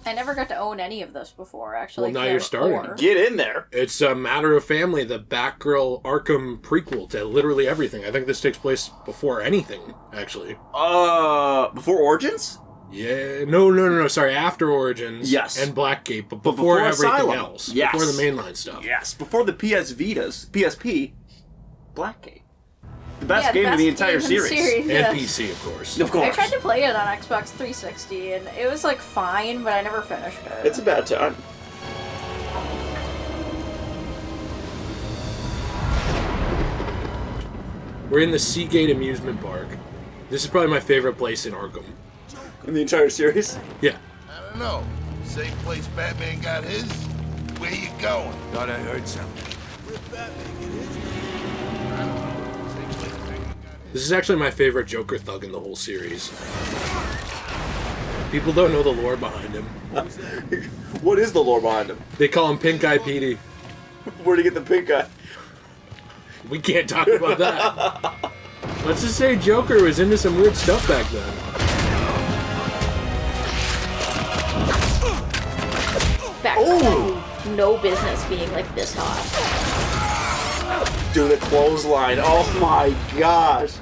I never got to own any of this before, actually. Well, now you're starting. Get in there. It's a Matter of Family, the Batgirl Arkham prequel to literally everything. I think this takes place before anything, actually. Before Origins? Yeah, no, sorry, after Origins. Yes. And Blackgate, but But before everything Asylum. else. Yes. Before the mainline stuff. Yes, before the PSP, Blackgate. The best game best in the entire game in the series. yeah. And PC, of course. Of course. I tried to play it on Xbox 360, and it was, like, fine, but I never finished it. It's a bad time. We're in the Seagate Amusement Park. This is probably my favorite place in Arkham. In the entire series? Yeah. I don't know. Same place Batman got his? Where you going? Thought I heard something. Where Batman get his? I don't know. Same place Batman got his. This is actually my favorite Joker thug in the whole series. People don't know the lore behind him. What is the lore behind him? They call him Pink Eye Petey. Where'd he get the pink eye? We can't talk about that. Let's just say Joker was into some weird stuff back then. Back then, no business being, like, this hot. Do the clothesline. Oh my gosh.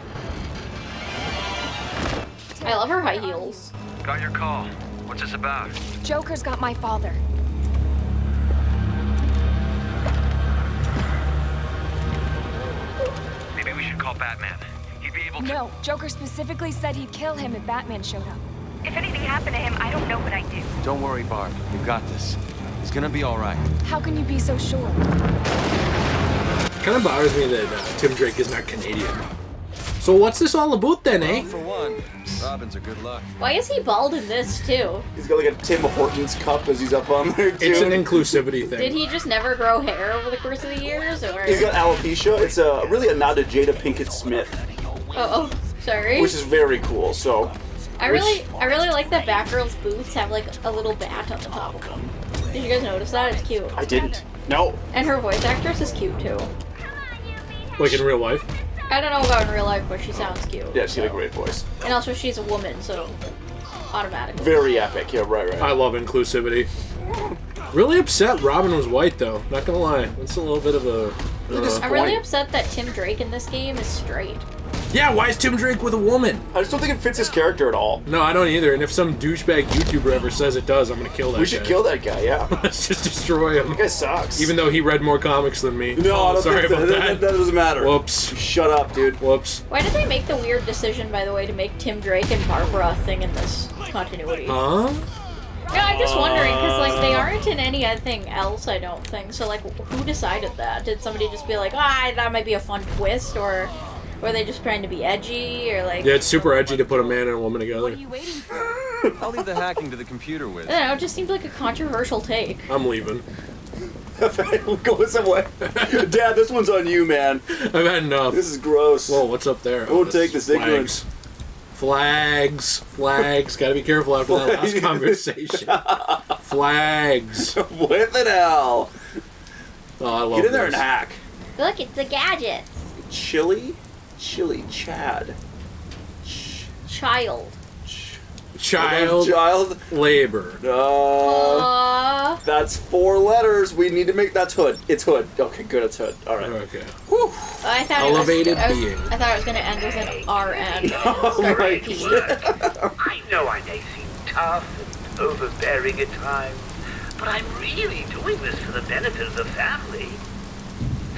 I love her high heels. Got your call. What's this about? Joker's got my father. Maybe we should call Batman. He'd be able to... No, Joker specifically said he'd kill him if Batman showed up. If anything happened to him, I don't know what I'd do. Don't worry, Barb. You got this. He's gonna be all right. How can you be so sure? It kind of bothers me that Tim Drake is not Canadian. So what's this all about then, eh? Well, for one, Robins are good luck. Why is he bald in this, too? He's got like a Tim Hortons cup as he's up on there, too. It's an inclusivity thing. Did he just never grow hair over the course of the years, or...? He's got alopecia. It's really a nod to Jada Pinkett Smith, Oh, sorry. which is very cool, so... I really like that Batgirl's boots have, like, a little bat on the top of them. Did you guys notice that? It's cute. I didn't. No. And her voice actress is cute, too. Like in real life? I don't know about in real life, but she sounds cute. Yeah, she had a great voice. And also, she's a woman, so automatically. Very epic. Yeah, right. I love inclusivity. Really upset Robin was white, though. Not gonna lie. That's a little bit of a... I'm really upset that Tim Drake in this game is straight. Yeah, why is Tim Drake with a woman? I just don't think it fits his character at all. No, I don't either. And if some douchebag YouTuber ever says it does, I'm gonna kill that guy. We should kill that guy, yeah. Let's just destroy him. That guy sucks. Even though he read more comics than me. No, I don't sorry think about that doesn't matter. Whoops. Shut up, dude. Whoops. Why did they make the weird decision, by the way, to make Tim Drake and Barbara a thing in this continuity? Huh? Yeah, I'm just wondering, because, like, they aren't in anything else, I don't think. So, like, who decided that? Did somebody just be like, that might be a fun twist, or were they just trying to be edgy, or, like... Yeah, it's super edgy to put a man and a woman together. What are you waiting for? I'll leave the hacking to the computer whiz. I don't know, it just seems like a controversial take. I'm leaving. We'll go somewhere. Dad, this one's on you, man. I've had enough. This is gross. Whoa, what's up there? We'll that's take this ignorance. Flags. Gotta be careful after that last conversation. Flags. With an L. Oh, I love Get in there this. and hack. Look, it's the gadgets. Chili Chad. Child. Child labor. That's 4 letters. We need to make... That's Hood. It's Hood. Okay, good, it's Hood. Alright. Okay. Whew. I thought Elevated I being. thought it was going to end with an RN. Oh my God. I know I may seem tough and overbearing at times, but I'm really doing this for the benefit of the family.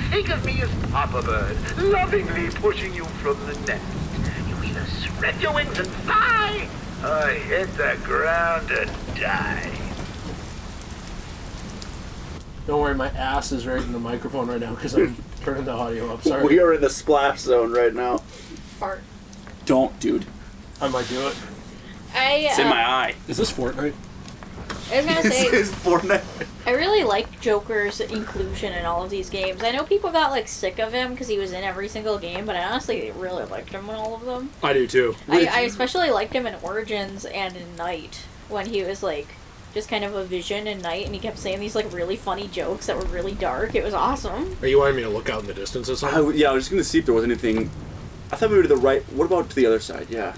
Think of me as Papa Bird, lovingly pushing you from the nest. You either spread your wings and fly, or hit the ground and die. Don't worry, my ass is right in the microphone right now because I'm turning the audio up. Sorry. We are in the splash zone right now. Fart. Don't, dude. I might do it. It's in my eye. Is this Fortnite? I was going to say... This is Fortnite. I really like Joker's inclusion in all of these games. I know people got, like, sick of him because he was in every single game, but I honestly really liked him in all of them. I do, too. I especially liked him in Origins and in Night, when he was, like, just kind of a vision in Night, and he kept saying these, like, really funny jokes that were really dark. It was awesome. Are you wanting me to look out in the distance or something? Yeah, I was just going to see if there was anything... I thought we were to the right... What about to the other side? Yeah.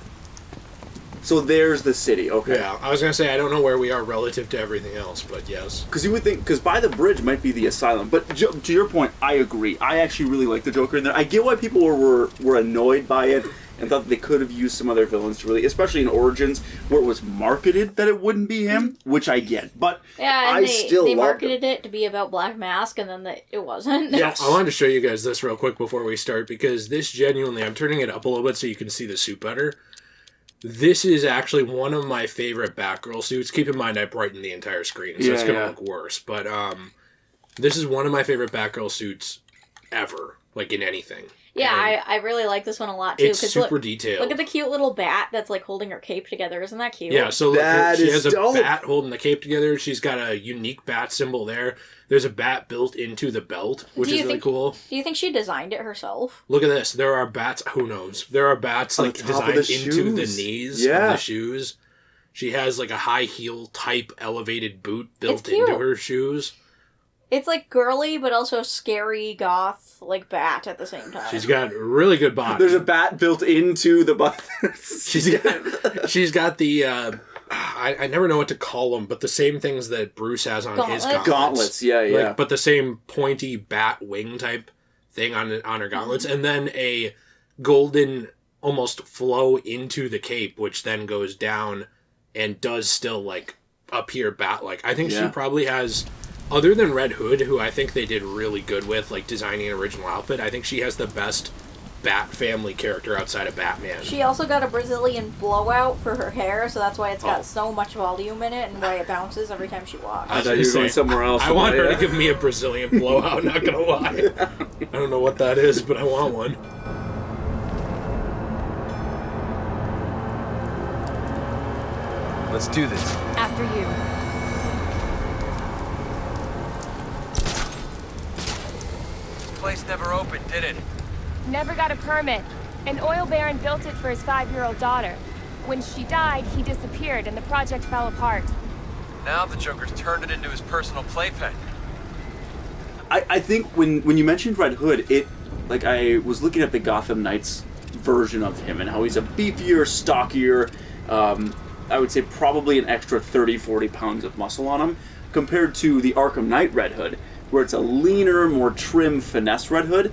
So there's the city. Okay. Yeah, I was gonna say I don't know where we are relative to everything else, but yes. Because you would think, because by the bridge might be the asylum. But to your point, I agree. I actually really like the Joker in there. I get why people were annoyed by it and thought they could have used some other villains to really, especially in Origins, where it was marketed that it wouldn't be him, which I get. But yeah, I and still they loved marketed it to be about Black Mask, and then it wasn't. Yes. I wanted to show you guys this real quick before we start, because this genuinely, I'm turning it up a little bit so you can see the suit better. This is actually one of my favorite Batgirl suits. Keep in mind I brightened the entire screen, so it's going to look worse. But this is one of my favorite Batgirl suits ever, like in anything. Yeah, I really like this one a lot too. It's super detailed. Look at the cute little bat that's like holding her cape together. Isn't that cute? Yeah, so That she is has a dope. bat holding the cape together. She's got a unique bat symbol there. There's a bat built into the belt, which is really cool. Do you think she designed it herself? Look at this. There are bats. Who knows? There are bats On like the top designed of the into the shoes. knees Yeah. of the shoes. She has like a high heel type elevated boot built It's cute. into her shoes. It's like girly, but also scary goth, like bat at the same time. She's got a really good body. There's a bat built into the butt. she's got the I never know what to call them, but the same things that Bruce has on his gauntlets. Gauntlets, yeah. But the same pointy bat wing type thing on her gauntlets, and then a golden almost flow into the cape, which then goes down and does still like appear bat-like. I think she probably has, other than Red Hood, who I think they did really good with like designing an original outfit, I think she has the best Bat family character outside of Batman. She also got a Brazilian blowout for her hair, so that's why it's got so much volume in it and why it bounces every time she walks. I thought you were going somewhere else. I want her to give me a Brazilian blowout, not gonna lie. I don't know what that is, but I want one. Let's do this. After you. This place never opened, did it? Never got a permit. An oil baron built it for his 5-year-old daughter. When she died, he disappeared and the project fell apart. Now the Joker's turned it into his personal playpen. I think when you mentioned Red Hood, like I was looking at the Gotham Knights version of him and how he's a beefier, stockier, I would say probably an extra 30-40 pounds of muscle on him, compared to the Arkham Knight Red Hood, where it's a leaner, more trim, finesse Red Hood,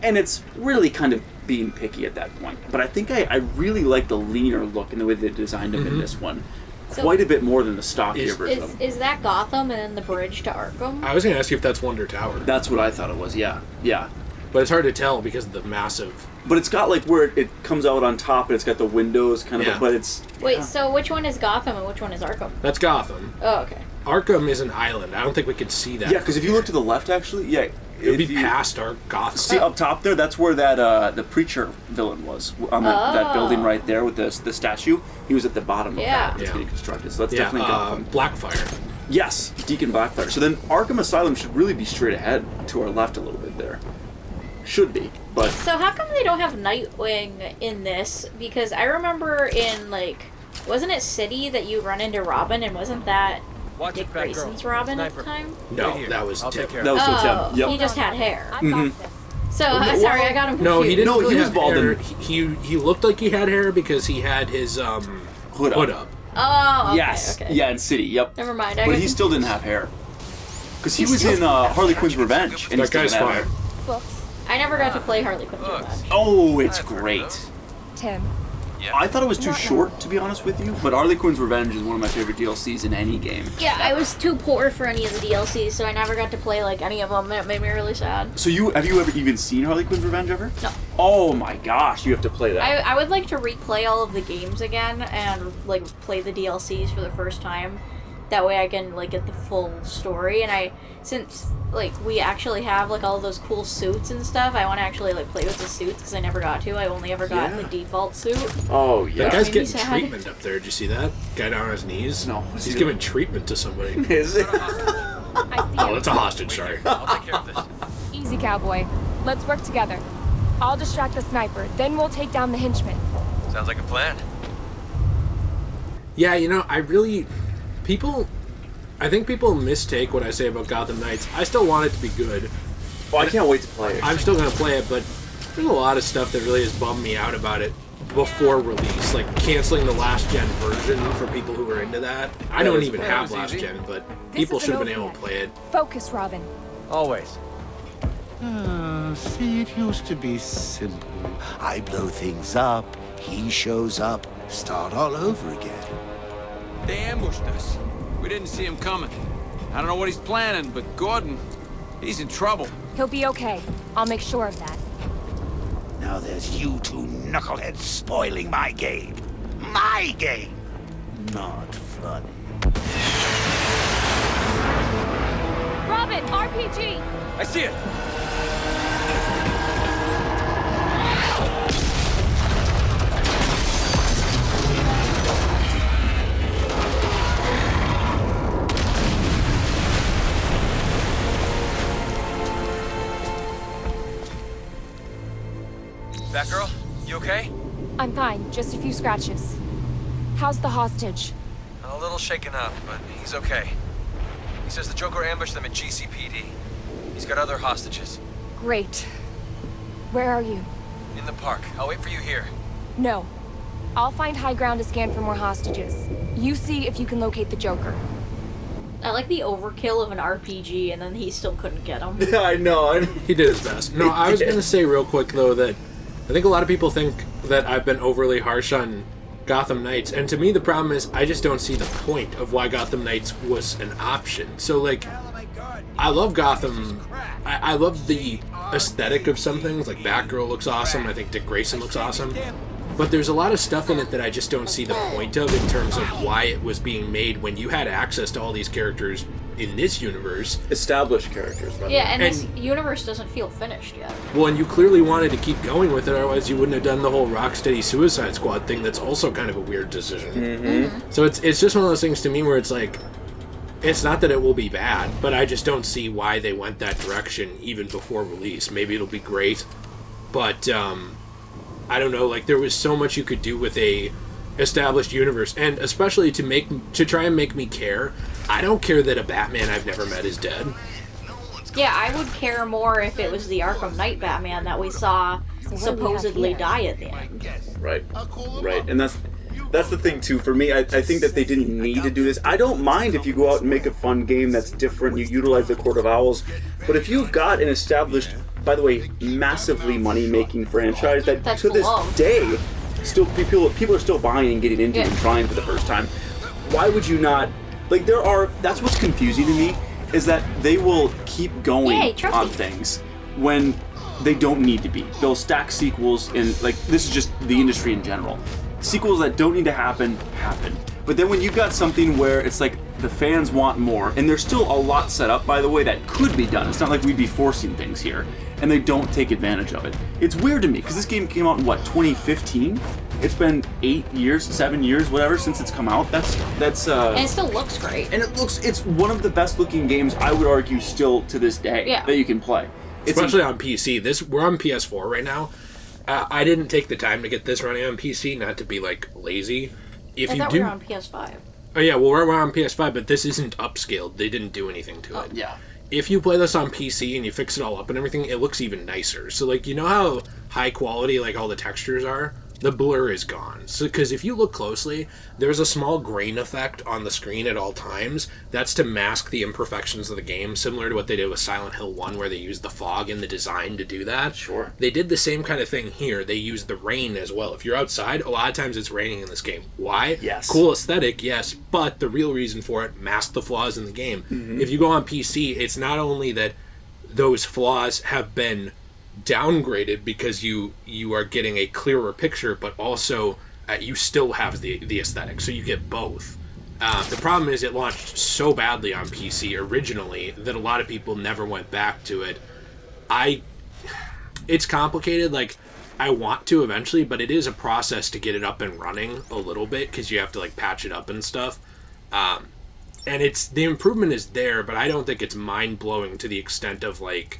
and it's really kind of being picky at that point. But I think I really like the leaner look and the way they designed him in this one. So Quite a bit more than the stockier version of him. Is that Gotham and then the bridge to Arkham? I was gonna ask you if that's Wonder Tower. That's what I thought it was, yeah. But it's hard to tell because of the massive... But it's got like where it comes out on top and it's got the windows kind of, but it's... Wait, so which one is Gotham and which one is Arkham? That's Gotham. Oh, okay. Arkham is an island. I don't think we could see that. Yeah, because if you look to the left, actually, it would be past our Gotham. See up top there, that's where that the preacher villain was on that building right there with the statue. He was at the bottom of that. It's getting constructed, so that's definitely Gotham. Blackfire. Yes, Deacon Blackfire. So then Arkham Asylum should really be straight ahead to our left a little bit there. Should be, but So how come they don't have Nightwing in this? Because I remember in wasn't it City that you run into Robin, and wasn't that Dick Grayson's Robin at the time? No, that was Tim. that was still Tim. Yep. He just had hair. I got this. So sorry, I got him confused. No, he didn't. No, really he was have balding. hair. He looked like he had hair because he had his hood up. Oh, okay, yes, okay. yeah, in City, yep. Never mind. But he still didn't have hair because he was in Harley Quinn's Revenge. And That guy's fine. Books. I never got to play Harley Quinn's Revenge. Oh, it's great. Tim. I thought it was too short, to be honest with you, but Harley Quinn's Revenge is one of my favorite DLCs in any game. Yeah, I was too poor for any of the DLCs, so I never got to play any of them. It made me really sad. So have you ever even seen Harley Quinn's Revenge ever? No. Oh my gosh, you have to play that. I would like to replay all of the games again and play the DLCs for the first time. That way I can get the full story. And since we actually have all those cool suits and stuff, I want to actually play with the suits because I never got to. I only ever got the default suit. Oh yeah. That guy's Made me getting sad. treatment up there. Did you see that? Guy down on his knees? No. He's giving treatment to somebody. Is it? I see Oh, you. that's a hostage, sorry. I'll take care of this. Easy, cowboy. Let's work together. I'll distract the sniper, then we'll take down the henchman. Sounds like a plan. Yeah, I think people mistake what I say about Gotham Knights. I still want it to be good. Oh, I can't wait to play it. I'm still going to play it, but there's a lot of stuff that really has bummed me out about it. before release, like canceling the last gen version for people who are into that. I don't even have last gen, but people should have been able to play it. Focus, Robin. Always. See, it used to be simple. I blow things up, he shows up, start all over again. They ambushed us. We didn't see him coming. I don't know what he's planning, but Gordon, he's in trouble. He'll be okay. I'll make sure of that. Now there's you two knuckleheads spoiling my game. My game! Not funny. Robin, RPG! I see it. Batgirl, you okay? I'm fine, just a few scratches. How's the hostage? A little shaken up, but he's okay. He says the Joker ambushed them at GCPD. He's got other hostages. Great. Where are you? In the park. I'll wait for you here. No. I'll find high ground to scan for more hostages. You see if you can locate the Joker. I like the overkill of an RPG, and then he still couldn't get him. Yeah, I know. He did his best. No, I was going to say real quick, though, that I think a lot of people think that I've been overly harsh on Gotham Knights, and to me the problem is I just don't see the point of why Gotham Knights was an option. So, like, I love Gotham. I love the aesthetic of some things, like Batgirl looks awesome, I think Dick Grayson looks awesome, but there's a lot of stuff in it that I just don't see the point of in terms of why it was being made when you had access to all these characters in this universe. Established characters, by the way. Yeah, and this universe doesn't feel finished yet. Well, and you clearly wanted to keep going with it, otherwise you wouldn't have done the whole Rocksteady Suicide Squad thing. That's also kind of a weird decision. Mm-hmm. So it's just one of those things to me where it's like, it's not that it will be bad, but I just don't see why they went that direction even before release. Maybe it'll be great, but I don't know, like there was so much you could do with a established universe, and especially to try and make me care. I don't care that a Batman I've never met is dead. Yeah, I would care more if it was the Arkham Knight Batman that we saw supposedly die at the end. Right. And that's the thing too. For me, I think that they didn't need to do this. I don't mind if you go out and make a fun game that's different, you utilize the Court of Owls, but if you've got an established, by the way, massively money-making franchise that that's to this beloved. day, still people are still buying and getting into and trying for the first time, why would you not? Like, that's what's confusing to me, is that they will keep going on things when they don't need to be. They'll stack sequels, and like, this is just the industry in general. Sequels that don't need to happen. But then when you've got something where it's like the fans want more, and there's still a lot set up, by the way, that could be done. It's not like we'd be forcing things here, and they don't take advantage of it. It's weird to me, because this game came out in, 2015? It's been 8 years, 7 years, whatever, since it's come out. That's and it still looks great. And it's one of the best looking games, I would argue, still to this day, that you can play. Especially on PC. We're on PS4 right now. I didn't take the time to get this running on PC, not to be, like, lazy. I thought we were on PS5. Oh, yeah, well, we're on PS5, but this isn't upscaled. They didn't do anything to it. Yeah. If you play this on PC and you fix it all up and everything, it looks even nicer. So, like, you know how high quality, like, all the textures are? The blur is gone. So, because if you look closely, there's a small grain effect on the screen at all times. That's to mask the imperfections of the game, similar to what they did with Silent Hill 1, where they used the fog in the design to do that. Sure. They did the same kind of thing here. They used the rain as well. If you're outside, a lot of times it's raining in this game. Why? Yes. Cool aesthetic, yes, but the real reason for it, mask the flaws in the game. Mm-hmm. If you go on PC, it's not only that those flaws have been downgraded because you are getting a clearer picture, but also you still have the aesthetic, so you get both. The problem is it launched so badly on PC originally that a lot of people never went back to it. It's complicated. Like, I want to eventually, but it is a process to get it up and running a little bit, because you have to, like, patch it up and stuff. And the improvement is there, but I don't think it's mind-blowing to the extent of, like,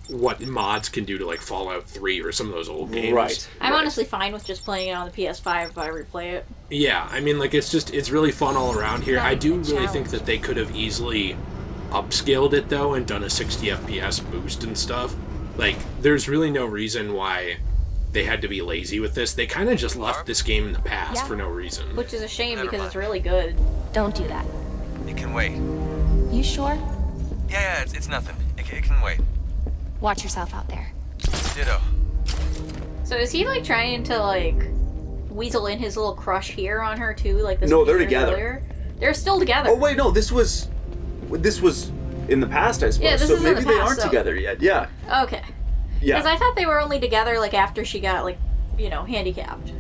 what mods can do to, like, Fallout 3 or some of those old games. Right. I'm honestly fine with just playing it on the PS5 if I replay it. Yeah, I mean, like, it's really fun all around here. I do really think that they could have easily upscaled it, though, and done a 60 FPS boost and stuff. Like, there's really no reason why they had to be lazy with this. They kind of just left this game in the past for no reason. Which is a shame Never because mind. it's really good. Don't do that. It can wait. You sure? Yeah, it's nothing. It can wait. Watch yourself out there. Ditto. So is he like trying to like weasel in his little crush here on her too? Like this? No, they're years together. Earlier? They're still together. Oh wait, no, this was in the past, I suppose. Yeah, this so is in maybe the they past, aren't so- together yet. Yeah. Okay. Yeah. Because I thought they were only together like after she got like, you know, handicapped.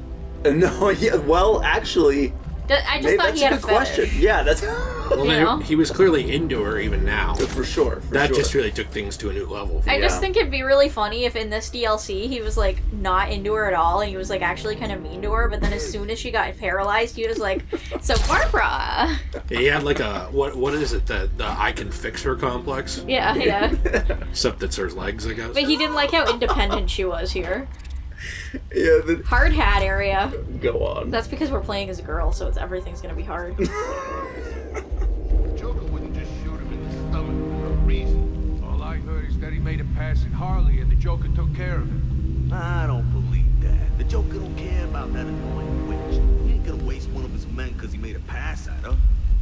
No, yeah. Well, actually, I just maybe thought that's he had a a good fetish. question. Yeah, that's Well, You then know? he was clearly into her even now. for sure. For That sure. just really took things to a new level. I Yeah. just think it'd be really funny if in this DLC he was like not into her at all and he was like actually kind of mean to her, but then as soon as she got paralyzed, he was like, "So Barbara." He had like a what is it, the I can fix her complex? Yeah, yeah. Except it's her legs, I guess. But he didn't like how independent she was here. Yeah. Then Hard hat area. go on. That's because we're playing as a girl, so everything's gonna be hard. The Joker wouldn't just shoot him in the stomach for no reason. All I heard is that he made a pass at Harley and the Joker took care of it. I don't believe that. The Joker don't care about that annoying witch. He ain't gonna waste one of his men because he made a pass at her.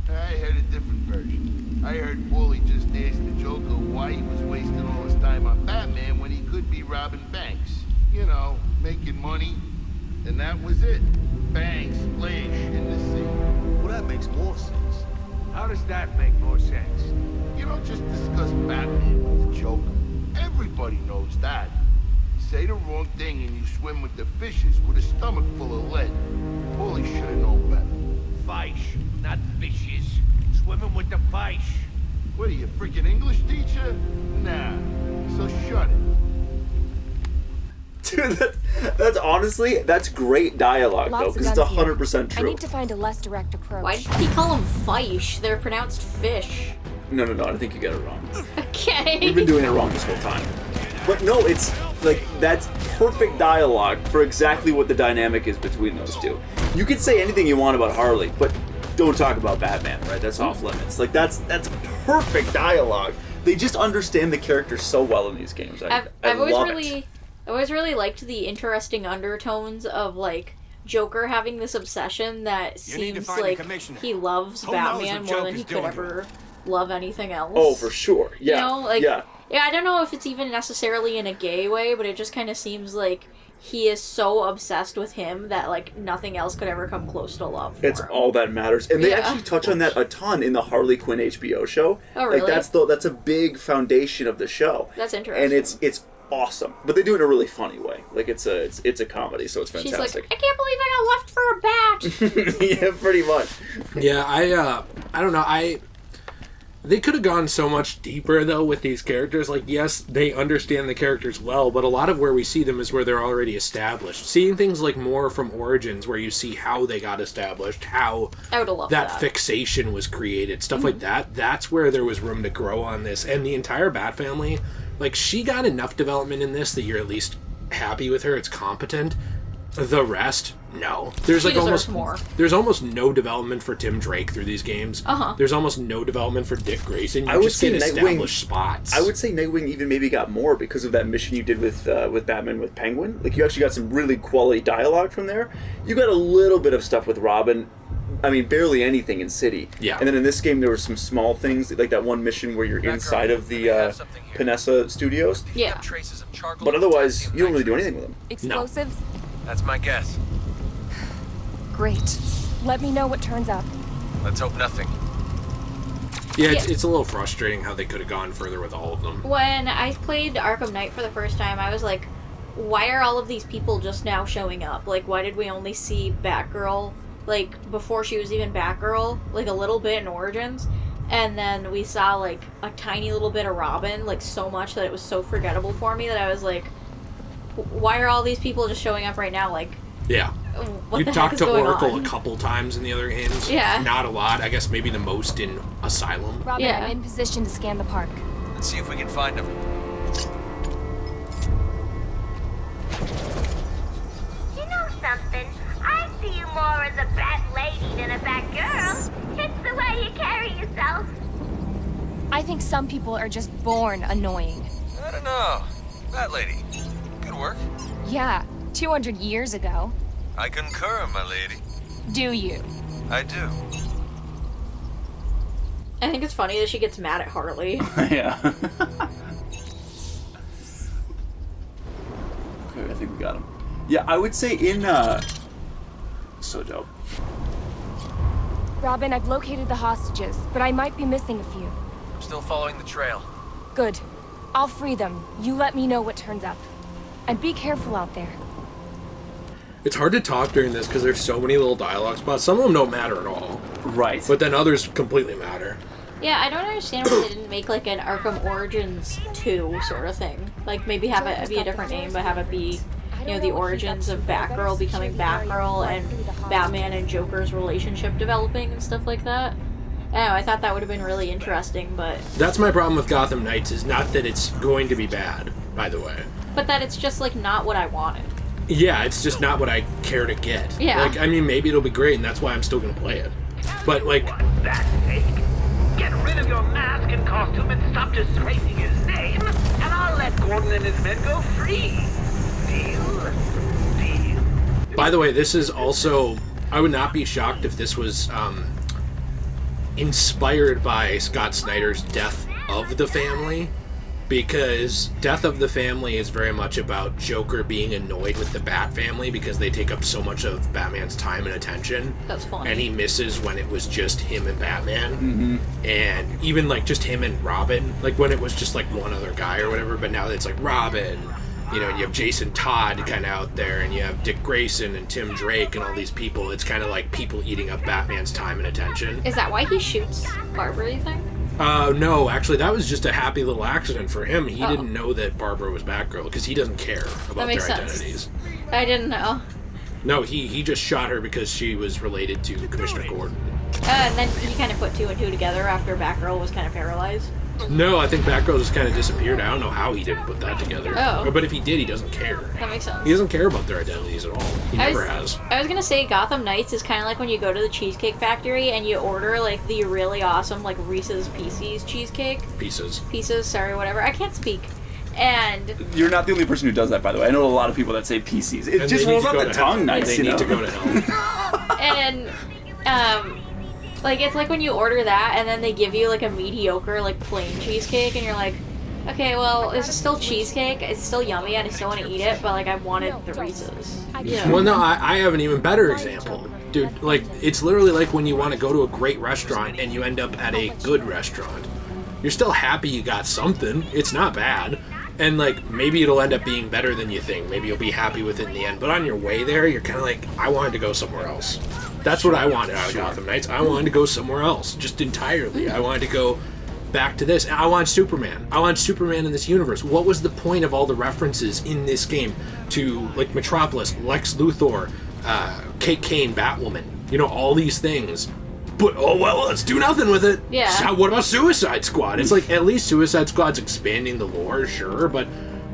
I heard a different version. I heard Paulie just asked the Joker why he was wasting all his time on Batman when he could be robbing banks. You know, making money. And that was it. Bang, splash, in the sea. Well, that makes more sense. How does that make more sense? You don't just discuss Batman with the Joker. Everybody knows that. Say the wrong thing and you swim with the fishes with a stomach full of lead. Paulie should have known better. Fish, not fishes. Swimming with the fish. What are you, freaking English teacher? Nah. So shut it. Dude, that's honestly, that's great dialogue, though, Lots of because it's guns here. 100% I true. need to find a less direct approach. Why did he call them fish? They're pronounced fish. No, I think you get it wrong. Okay. We've been doing it wrong this whole time. But no, it's, like, that's perfect dialogue for exactly what the dynamic is between those two. You can say anything you want about Harley, but don't talk about Batman, right? That's off limits. Like, that's perfect dialogue. They just understand the characters so well in these games. I I've always really liked the interesting undertones of like Joker having this obsession that You need to seems find the like commissioner. he loves Who knows Batman what more than Joker's he could doing to ever love anything else. Oh, for sure. Yeah. You know, like yeah. I don't know if it's even necessarily in a gay way, but it just kind of seems like he is so obsessed with him that like nothing else could ever come close to love for It's him. all that matters, and they Yeah. actually touch on that a ton in the Harley Quinn HBO show. Oh, really? Like that's a big foundation of the show. That's interesting. And it's awesome, but they do it in a really funny way. Like it's a comedy, so it's She's fantastic. like, I can't believe I got left for a bat. Yeah, pretty much. Yeah, I don't know. They could have gone so much deeper though with these characters. Like, yes, they understand the characters well, but a lot of where we see them is where they're already established. Seeing things like more from Origins, where you see how they got established, how I would have loved that that. fixation was created, stuff like that. That's where there was room to grow on this, and the entire Bat family. Like, she got enough development in this that you're at least happy with her. It's competent. The rest, no. There's She like deserves almost more. There's almost no development for Tim Drake through these games. Uh-huh. There's almost no development for Dick Grayson. You I would just say get Nightwing- established spots. I would say Nightwing even maybe got more because of that mission you did with Batman with Penguin. Like you actually got some really quality dialogue from there. You got a little bit of stuff with Robin. I mean, barely anything in City. Yeah. And then in this game, there were some small things, like that one mission where you're inside of the Panessa Studios. Yeah. Traces of charcoal But and otherwise, potassium you don't really do nitrate. anything with them. Explosives? That's my guess. Great. Let me know what turns up. Let's hope nothing. Yeah, it's a little frustrating how they could have gone further with all of them. When I played Arkham Knight for the first time, I was like, why are all of these people just now showing up? Like, why did we only see Batgirl, like, before she was even Batgirl, like, a little bit in Origins? And then we saw, like, a tiny little bit of Robin, like, so much that it was so forgettable for me that I was like, why are all these people just showing up right now? Like, Yeah. what You the heck talked is to going Oracle on? a couple times in the other games. Yeah. Not a lot. I guess maybe the most in Asylum. Robin, Yeah. I'm in position to scan the park. Let's see if we can find him. You know something? I see you more as a bat lady than a bat girl. It's the way you carry yourself. I think some people are just born annoying. I don't know. That lady. Good work. Yeah, 200 years ago. I concur, my lady. Do you? I do. I think it's funny that she gets mad at Harley. Yeah. Okay, I think we got him. Yeah, I would say in, so dope. Robin, I've located the hostages, but I might be missing a few. I'm still following the trail. Good. I'll free them. You let me know what turns up. And be careful out there. It's hard to talk during this because there's so many little dialogue spots. Some of them don't matter at all. Right. But then others completely matter. Yeah, I don't understand why they didn't make like an Arkham Origins 2 sort of thing. Like maybe have it be a different name, but have it be, you know, the origins of Batgirl becoming Batgirl and Batman and Joker's relationship developing and stuff like that. I don't know, I thought that would have been really interesting, but... That's my problem with Gotham Knights, is not that it's going to be bad, by the way. But that it's just, like, not what I wanted. Yeah, it's just not what I care to get. Yeah. Like, I mean, maybe it'll be great, and that's why I'm still going to play it. But, like... For that sake, get rid of your mask and costume and stop disgracing his name, and I'll let Gordon and his men go free. Deal? Deal? By the way, this is also... I would not be shocked if this was, inspired by Scott Snyder's Death of the Family, because Death of the Family is very much about Joker being annoyed with the Bat family because they take up so much of Batman's time and attention. That's funny. And he misses when it was just him and Batman. Mm-hmm. And even like just him and Robin, like when it was just like one other guy or whatever, but now it's like Robin, you know, and you have Jason Todd kind of out there, and you have Dick Grayson and Tim Drake and all these people. It's kind of like people eating up Batman's time and attention. Is that why he shoots Barbara, you think? No, actually, that was just a happy little accident for him. He didn't know that Barbara was Batgirl, because he doesn't care about their identities. I didn't know. No, he just shot her because she was related to Commissioner Gordon. And then he kind of put 2 and 2 together after Batgirl was kind of paralyzed. No, I think Batgirl just kind of disappeared. I don't know how he didn't put that together. Oh. But if he did, he doesn't care. That makes sense. He doesn't care about their identities at all. He never has. I was gonna say Gotham Knights is kind of like when you go to the Cheesecake Factory and you order like the really awesome like Reese's Pieces cheesecake. Pieces, sorry, whatever. I can't speak. And you're not the only person who does that, by the way. I know a lot of people that say PCs. It just rolls off the tongue nice, They need to go to hell. And like it's like when you order that and then they give you like a mediocre like plain cheesecake and you're like, okay, well, this is still cheesecake. It's still yummy and I still want to eat it, but like I wanted the Reese's. Yeah. Well, no, I have an even better example. Dude, like, it's literally like when you want to go to a great restaurant and you end up at a good restaurant. You're still happy you got something. It's not bad. And, like, maybe it'll end up being better than you think. Maybe you'll be happy with it in the end. But on your way there, you're kind of like, I wanted to go somewhere else. That's what I wanted out of Gotham Knights. I wanted to go somewhere else, just entirely. I wanted to go back to this. I want Superman. I want Superman in this universe. What was the point of all the references in this game to, like, Metropolis, Lex Luthor, Kate Kane, Batwoman, you know, all these things. But, oh, well, let's do nothing with it. Yeah. So what about Suicide Squad? It's like, at least Suicide Squad's expanding the lore, sure, but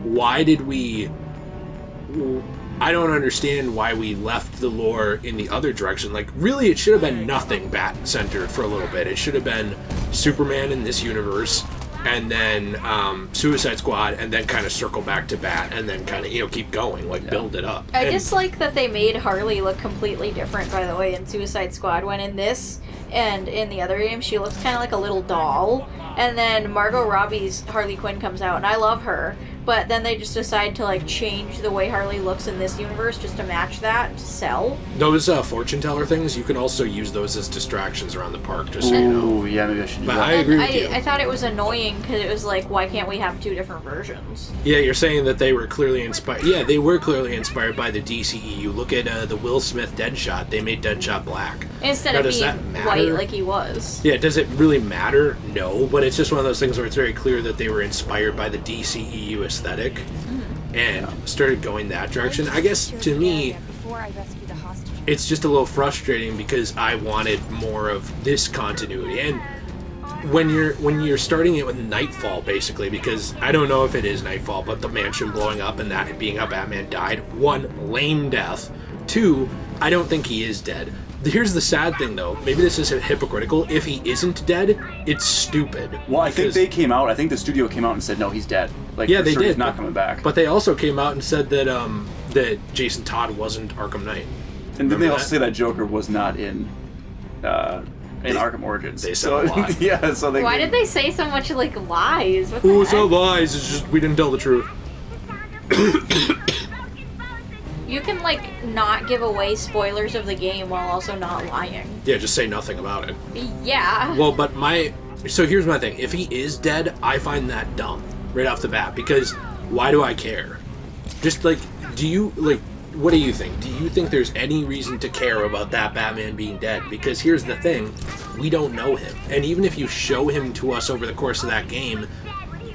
why did we... I don't understand why we left the lore in the other direction. Like, really, it should have been nothing Bat-centered for a little bit. It should have been Superman in this universe, and then Suicide Squad, and then kind of circle back to Bat, and then kind of, you know, keep going, like, build it up. I just like that they made Harley look completely different, by the way, in Suicide Squad, when in this and in the other game, she looks kind of like a little doll. And then Margot Robbie's Harley Quinn comes out, and I love her. But then they just decide to, like, change the way Harley looks in this universe just to match that, to sell. Those fortune teller things, you can also use those as distractions around the park, just so you know. Ooh, yeah, maybe I should do But that. I agree with you. I thought it was annoying because it was like, why can't we have 2 different versions? Yeah, you're saying that they were clearly inspired. Yeah, they were clearly inspired by the DCEU. Look at the Will Smith Deadshot. They made Deadshot black. Instead now, of does being that matter? white like he was. Yeah, does it really matter? No, but it's just one of those things where it's very clear that they were inspired by the DCEU aesthetic and started going that direction. I guess, to me, it's just a little frustrating because I wanted more of this continuity. And when you're starting it with Nightfall, basically, because I don't know if it is Nightfall, but the mansion blowing up and that being how Batman died. 1, lame death. 2, I don't think he is dead. Here's the sad thing, though. Maybe this is hypocritical. If he isn't dead, it's stupid. Well, I think they came out. I think the studio came out and said, no, he's dead. Like, yeah, for they sure did. He's not coming back. But they also came out and said that that Jason Todd wasn't Arkham Knight. And then they also that? say that Joker was not in Arkham Origins. They said a lot. Yeah, so they... Why did they say so much, like, lies? What the Who said heck? lies? It's just we didn't tell the truth. You can, like, not give away spoilers of the game while also not lying. Yeah, just say nothing about it. Yeah. Well, but so here's my thing. If he is dead, I find that dumb right off the bat, because why do I care? Just, like, what do you think? Do you think there's any reason to care about that Batman being dead? Because here's the thing, we don't know him. And even if you show him to us over the course of that game,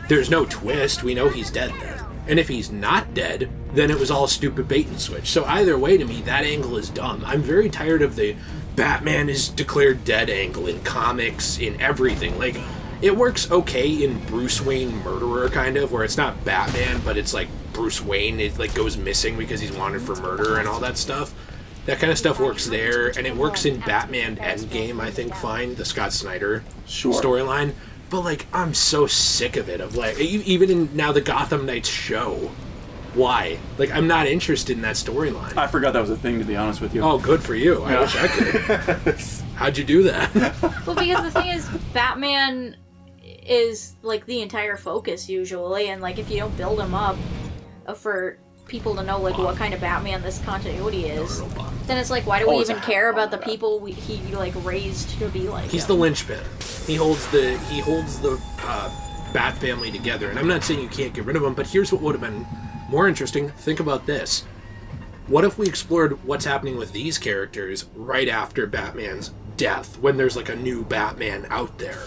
there's no twist. We know he's dead then. And if he's not dead, then it was all stupid bait and switch. So either way, to me, that angle is dumb. I'm very tired of the Batman is declared dead angle in comics, in everything. Like, it works okay in Bruce Wayne Murderer, kind of, where it's not Batman, but it's like Bruce Wayne, it like goes missing because he's wanted for murder and all that stuff. That kind of stuff works there, and it works in Batman Endgame, I think, fine, the Scott Snyder storyline. But, like, I'm so sick of it, of, like, even in now the Gotham Knights show. Why? Like, I'm not interested in that storyline. I forgot that was a thing, to be honest with you. Oh, good for you. I wish I could. How'd you do that? Well, because the thing is, Batman is, like, the entire focus, usually, and, like, if you don't build him up for people to know, like, what kind of Batman this continuity is, then it's like, why do we even care about the people he, like, raised to be like He's him? the linchpin. He holds the Bat family together, and I'm not saying you can't get rid of him, but here's what would have been more interesting. Think about this. What if we explored what's happening with these characters right after Batman's death, when there's, like, a new Batman out there?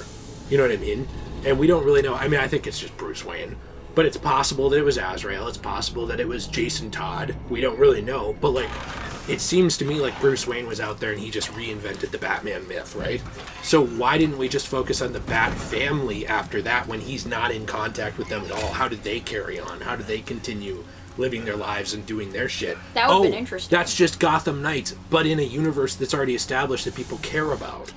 You know what I mean? And we don't really know. I mean, I think it's just Bruce Wayne. But it's possible that it was Azrael. It's possible that it was Jason Todd. We don't really know. But, like, it seems to me like Bruce Wayne was out there and he just reinvented the Batman myth, right? So why didn't we just focus on the Bat family after that when he's not in contact with them at all? How did they carry on? How did they continue living their lives and doing their shit? That would have been interesting. That's just Gotham Knights, but in a universe that's already established that people care about.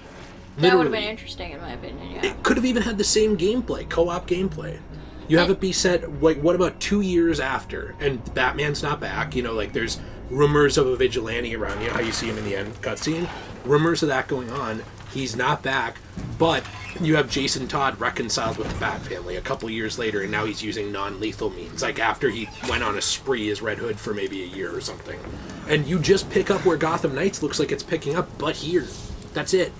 That would have been interesting, in my opinion, yeah. It could have even had the same gameplay, co-op gameplay. You have it be set, like, what about 2 years after, and Batman's not back, you know, like, there's rumors of a vigilante around, you know how you see him in the end cutscene? Rumors of that going on, he's not back, but you have Jason Todd reconciled with the Bat family a couple years later, and now he's using non-lethal means, like after he went on a spree as Red Hood for maybe a year or something. And you just pick up where Gotham Knights looks like it's picking up, but here. That's it.